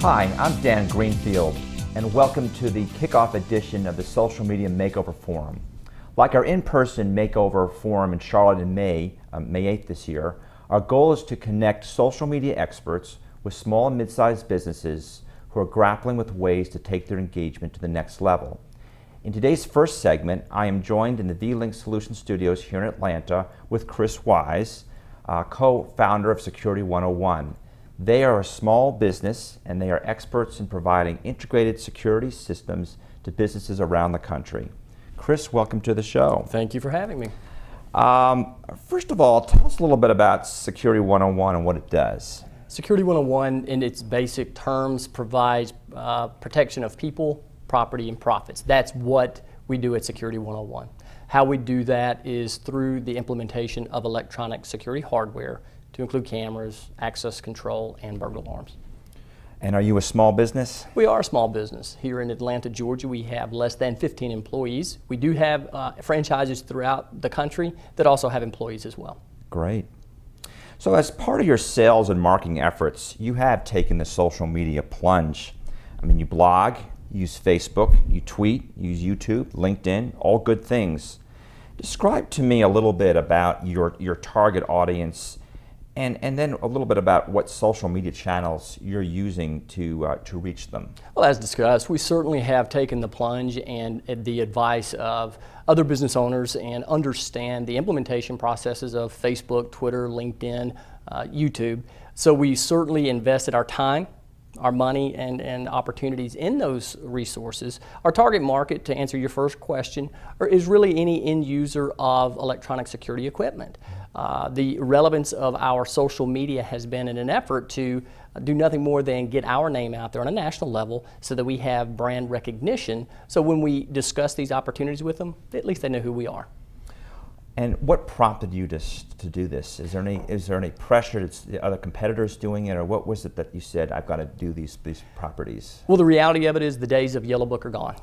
Hi, I'm Dan Greenfield, and welcome to the kickoff edition of the Social Media Makeover Forum. Like our in-person Makeover Forum in Charlotte in May 8th this year, our goal is to connect social media experts with small and mid-sized businesses who are grappling with ways to take their engagement to the next level. In today's first segment, I am joined in the V-Link Solutions Studios here in Atlanta with Chris Wise, co-founder of Security 101. They are a small business and they are experts in providing integrated security systems to businesses around the country. Chris, welcome to the show. Thank you for having me. First of all, tell us a little bit about Security 101 and what it does. Security 101, in its basic terms, provides protection of people, property, and profits. That's what we do at Security 101. How we do that is through the implementation of electronic security hardware to include cameras, access control, and burglar alarms. And are you a small business? We are a small business. Here in Atlanta, Georgia, we have less than 15 employees. We do have franchises throughout the country that also have employees as well. Great. So as part of your sales and marketing efforts, you have taken the social media plunge. I mean, you blog, you use Facebook, you tweet, you use YouTube, LinkedIn, all good things. Describe to me a little bit about your target audience and then a little bit about what social media channels you're using to reach them. Well, as discussed, we certainly have taken the plunge and the advice of other business owners and understand the implementation processes of Facebook, Twitter, LinkedIn, YouTube. So we certainly invested our time, our money, and opportunities in those resources. Our target market, to answer your first question, is really any end user of electronic security equipment. The relevance of our social media has been in an effort to do nothing more than get our name out there on a national level so that we have brand recognition. So when we discuss these opportunities with them, at least they know who we are. And what prompted you to do this? Is there any pressure? The other competitors doing it, or what was it that you said, I've got to do these properties? Well, the reality of it is the days of Yellow Book are gone,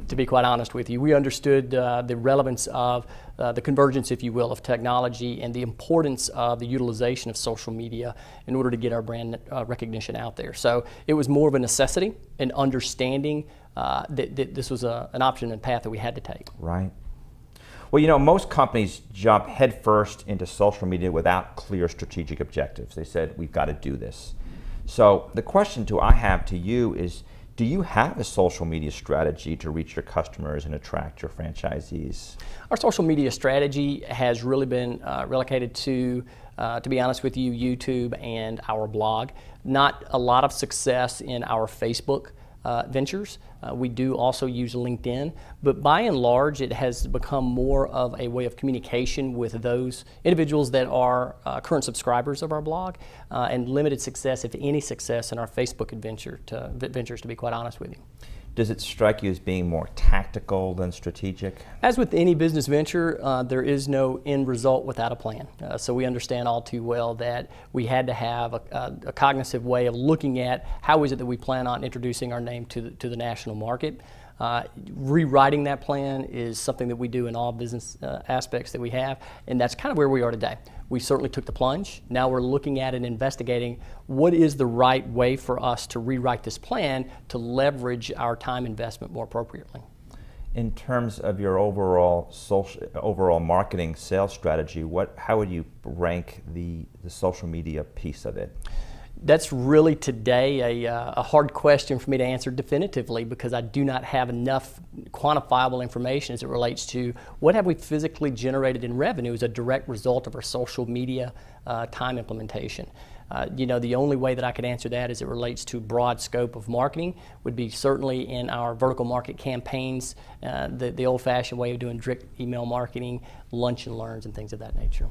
to be quite honest with you. We understood the relevance of the convergence, if you will, of technology and the importance of the utilization of social media in order to get our brand recognition out there. So it was more of a necessity and understanding that this was an option and path that we had to take. Right. Well, you know, most companies jump headfirst into social media without clear strategic objectives. They said, we've got to do this. So the question I have to you is, do you have a social media strategy to reach your customers and attract your franchisees? Our social media strategy has really been relocated to be honest with you, YouTube and our blog. Not a lot of success in our Facebook ventures. We do also use LinkedIn, but by and large it has become more of a way of communication with those individuals that are current subscribers of our blog, and limited success, if any success, in our Facebook ventures, to be quite honest with you. Does it strike you as being more tactical than strategic? As with any business venture, there is no end result without a plan. So we understand all too well that we had to have a cognitive way of looking at how is it that we plan on introducing our name to the national market. Rewriting that plan is something that we do in all business aspects that we have, and that's kind of where we are today. We certainly took the plunge. Now we're looking at and investigating what is the right way for us to rewrite this plan to leverage our time investment more appropriately. In terms of your overall marketing sales strategy, how would you rank the social media piece of it? That's really today a hard question for me to answer definitively, because I do not have enough quantifiable information as it relates to what have we physically generated in revenue as a direct result of our social media time implementation. You know, the only way that I could answer that as it relates to broad scope of marketing would be certainly in our vertical market campaigns, the old-fashioned way of doing direct email marketing, lunch and learns, and things of that nature.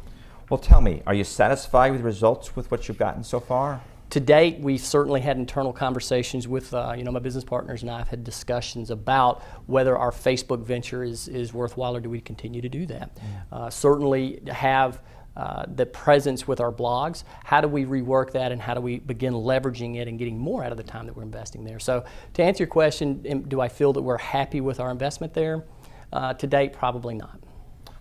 Well, tell me, are you satisfied with the results with what you've gotten so far? To date, we've certainly had internal conversations with my business partners, and I've had discussions about whether our Facebook venture is worthwhile, or do we continue to do that. Certainly have the presence with our blogs. How do we rework that, and how do we begin leveraging it and getting more out of the time that we're investing there? So to answer your question, do I feel that we're happy with our investment there? To date, probably not.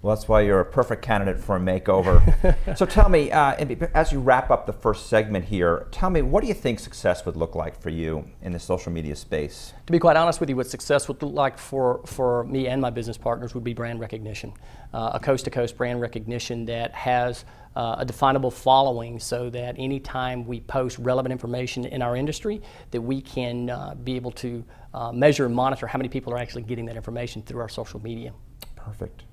Well, that's why you're a perfect candidate for a makeover. So tell me, as you wrap up the first segment here, tell me, what do you think success would look like for you in the social media space? To be quite honest with you, what success would look like for me and my business partners would be brand recognition. A coast-to-coast brand recognition that has a definable following, so that anytime we post relevant information in our industry, that we can be able to measure and monitor how many people are actually getting that information through our social media. Perfect.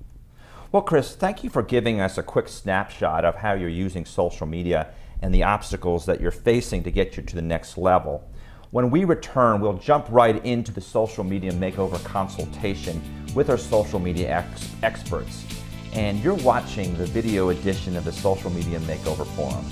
Well, Chris, thank you for giving us a quick snapshot of how you're using social media and the obstacles that you're facing to get you to the next level. When we return, we'll jump right into the social media makeover consultation with our social media experts. And you're watching the video edition of the Social Media Makeover Forum.